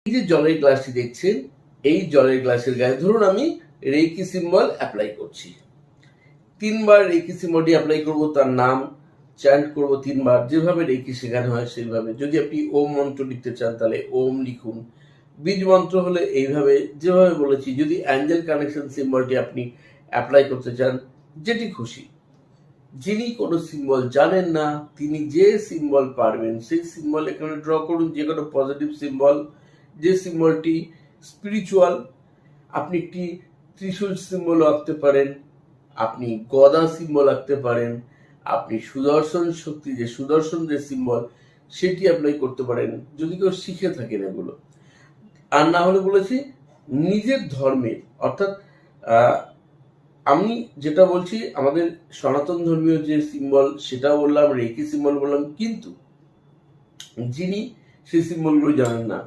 এই যে জলের গ্লাসটি দেখছেন, এই জলের গ্লাসের গায়ে ধরুন আমি রেকি সিম্বল অ্যাপ্লাই করছি। 3বার রেকি সিম্বলটি অ্যাপ্লাই করব, তার নাম চ্যান্ট করব 3বার, যেভাবে রেকি শেখানো হয় সেইভাবে। যদি আপনি ওম মন্ত্র লিখতে চান তাহলে ওম লিখুন, বীজ মন্ত্র হলে এইভাবে যেভাবে বলেছি। যদি অ্যাঞ্জেল কানেকশন সিম্বলটি আপনি অ্যাপ্লাই করতে চান, যেটি খুশি। যিনি কোনো সিম্বল জানেন না তিনি যে সিম্বল পারবেন সেই সিম্বল এখানে ড্র করুন, যে কোনো পজিটিভ সিম্বল, যে সিম্বলটি স্পিরিচুয়াল। আপনি একটি ত্রিশূল সিম্বল আঁকতে পারেন, আপনি গদা সিম্বল আঁকতে পারেন, আপনি সুদর্শন শক্তি যে সুদর্শন যে সিম্বল সেটি অ্যাপ্লাই করতে পারেন, যদি কেউ শিখে থাকেন এগুলো। আর না হলে বলেছি নিজের ধর্মের, অর্থাৎ আমি যেটা বলছি আমাদের সনাতন ধর্মীয় যে সিম্বল সেটা বললাম, রেকি সিম্বল বললাম, কিন্তু যিনি সেই সিম্বলগুলো জানেন না